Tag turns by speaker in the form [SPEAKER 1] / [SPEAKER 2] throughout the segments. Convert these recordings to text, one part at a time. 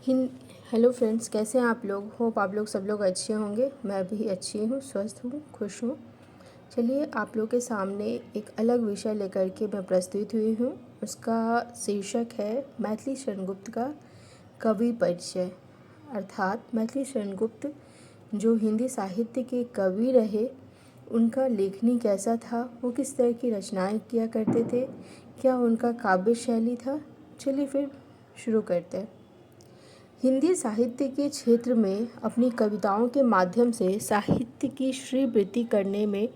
[SPEAKER 1] हिन hello friends, कैसे हैं आप लोग? होप आप लोग सब लोग अच्छे होंगे। मैं भी अच्छी हूँ, स्वस्थ हूँ, खुश हूँ। चलिए, आप लोग के सामने एक अलग विषय लेकर के मैं प्रस्तुत हुई हूँ। उसका शीर्षक है मैथिली शरण गुप्त का कवि परिचय। अर्थात मैथिली शरण गुप्त जो हिंदी साहित्य के कवि रहे, उनका लेखनी कैसा था, वो किस तरह की रचनाएं किया करते थे, क्या उनका काव्य शैली था। चलिए फिर शुरू करते हैं। हिंदी साहित्य के क्षेत्र में अपनी कविताओं के माध्यम से साहित्य की श्रीवृद्धि करने में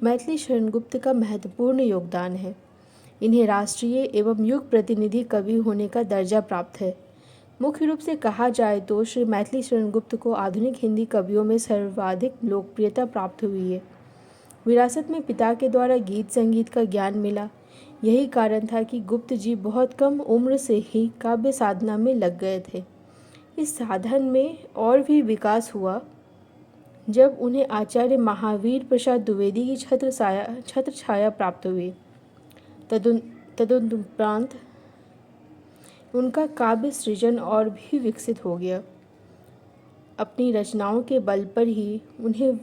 [SPEAKER 1] मैथिली शरण गुप्त का महत्वपूर्ण योगदान है। इन्हें राष्ट्रीय एवं युग प्रतिनिधि कवि होने का दर्जा प्राप्त है। मुख्य रूप से कहा जाए तो श्री मैथिली शरण गुप्त को आधुनिक हिंदी कवियों में सर्वाधिक लोकप्रियता प्राप्त हुई है। विरासत में पिता के द्वारा गीत संगीत का ज्ञान मिला। यही कारण था कि गुप्त जी बहुत कम उम्र से ही काव्य साधना में लग गए थे। इस साधन में और भी विकास हुआ जब उन्हें आचार्य महावीर प्रसाद द्विवेदी की छत्र छाया प्राप्त हुई। तदुपरांत उनका काव्य सृजन और भी विकसित हो गया। अपनी रचनाओं के बल पर ही, उन्हें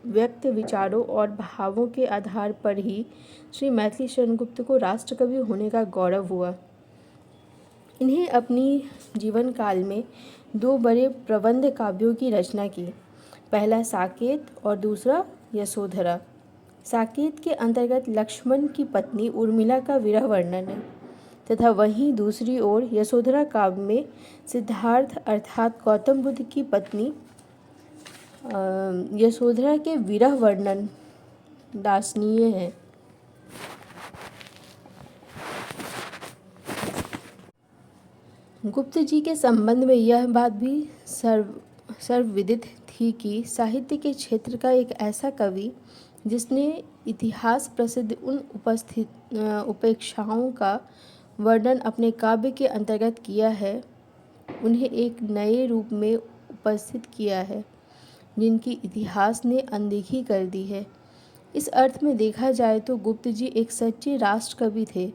[SPEAKER 1] व्यक्त विचारों और भावों के आधार पर ही श्री मैथिली शरण गुप्त को राष्ट्रकवि होने का गौरव हुआ। इन्हें अपनी जीवन काल में दो बड़े प्रबंध काव्यों की रचना की। पहला साकेत और दूसरा यशोधरा। साकेत के अंतर्गत लक्ष्मण की पत्नी उर्मिला का विरह वर्णन है, तथा वहीं दूसरी ओर यशोधरा काव्य में सिद्धार्थ अर्थात गौतम बुद्ध की पत्नी यशोधरा के विरह वर्णन दार्शनीय है। गुप्त जी के संबंध में यह बात भी सर्वविदित थी कि साहित्य के क्षेत्र का एक ऐसा कवि जिसने इतिहास प्रसिद्ध उन उपेक्षाओं का वर्णन अपने काव्य के अंतर्गत किया है, उन्हें एक नए रूप में उपस्थित किया है, जिनकी इतिहास ने अनदेखी कर दी है। इस अर्थ में देखा जाए तो गुप्त जी एक सच्चे राष्ट्र कवि थे।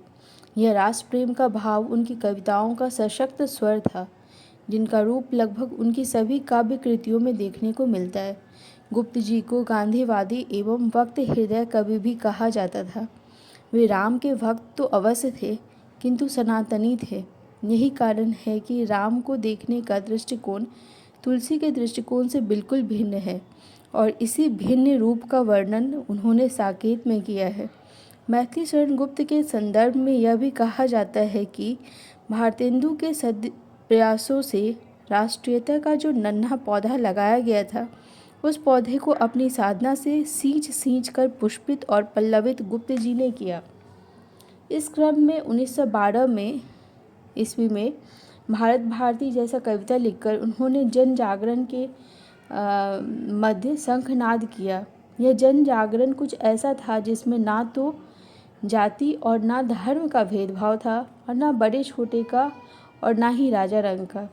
[SPEAKER 1] यह राष्ट्र प्रेम का भाव उनकी कविताओं का सशक्त स्वर था, जिनका रूप लगभग उनकी सभी काव्य कृतियों में देखने को मिलता है। गुप्त जी को गांधीवादी एवं भक्त हृदय कवि भी कहा जाता था। वे राम के भक्त तो अवश्य थे, किंतु सनातनी थे। यही कारण है कि राम को देखने का दृष्टिकोण तुलसी के दृष्टिकोण से बिल्कुल भिन्न है, और इसी भिन्न रूप का वर्णन उन्होंने साकेत में किया है। मैथिली शरण गुप्त के संदर्भ में यह भी कहा जाता है कि भारतेंदु के प्रयासों से राष्ट्रीयता का जो नन्हा पौधा लगाया गया था, उस पौधे को अपनी साधना से सींच कर पुष्पित और पल्लवित गुप्त जी ने किया। इस क्रम में 1912 ईस्वी में भारत भारती जैसा कविता लिखकर उन्होंने जन जागरण के मध्य शंखनाद किया। यह जन जागरण कुछ ऐसा था जिसमें ना तो जाति और ना धर्म का भेदभाव था, और ना बड़े छोटे का, और ना ही राजा रंग का।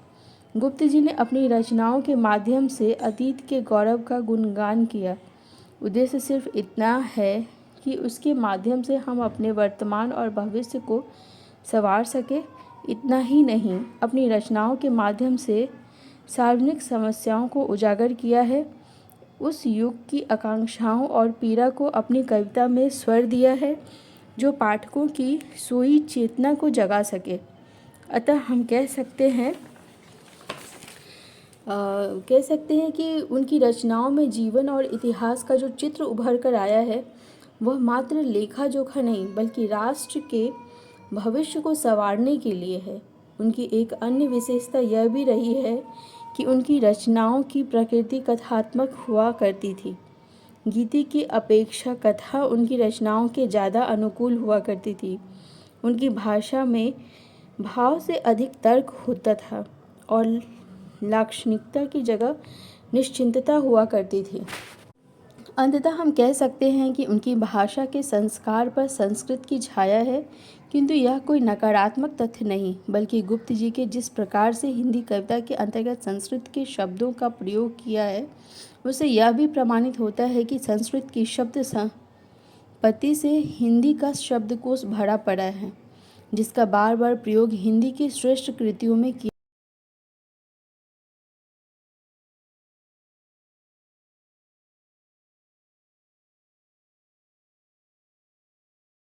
[SPEAKER 1] गुप्त जी ने अपनी रचनाओं के माध्यम से अतीत के गौरव का गुणगान किया। उद्देश्य सिर्फ इतना है कि उसके माध्यम से हम अपने वर्तमान और भविष्य को संवार सके। इतना ही नहीं, अपनी रचनाओं के माध्यम से सार्वजनिक समस्याओं को उजागर किया है। उस युग की आकांक्षाओं और पीड़ा को अपनी कविता में स्वर दिया है, जो पाठकों की सोई चेतना को जगा सके। अतः हम कह सकते हैं कि उनकी रचनाओं में जीवन और इतिहास का जो चित्र उभर कर आया है, वह मात्र लेखा जोखा नहीं, बल्कि राष्ट्र के भविष्य को संवारने के लिए है। उनकी एक अन्य विशेषता यह भी रही है कि उनकी रचनाओं की प्रकृति कथात्मक हुआ करती थी। गीति की अपेक्षा कथा उनकी रचनाओं के ज़्यादा अनुकूल हुआ करती थी। उनकी भाषा में भाव से अधिक तर्क होता था, और लाक्षणिकता की जगह निश्चिंतता हुआ करती थी। अंततः हम कह सकते हैं कि उनकी भाषा के संस्कार पर संस्कृत की छाया है, किंतु यह कोई नकारात्मक तथ्य नहीं, बल्कि गुप्त जी के जिस प्रकार से हिंदी कविता के अंतर्गत संस्कृत के शब्दों का प्रयोग किया है, उससे यह भी प्रमाणित होता है कि संस्कृत की शब्द संपत्ति से हिंदी का शब्दकोश भरा पड़ा है, जिसका बार बार प्रयोग हिंदी की श्रेष्ठ कृतियों में किया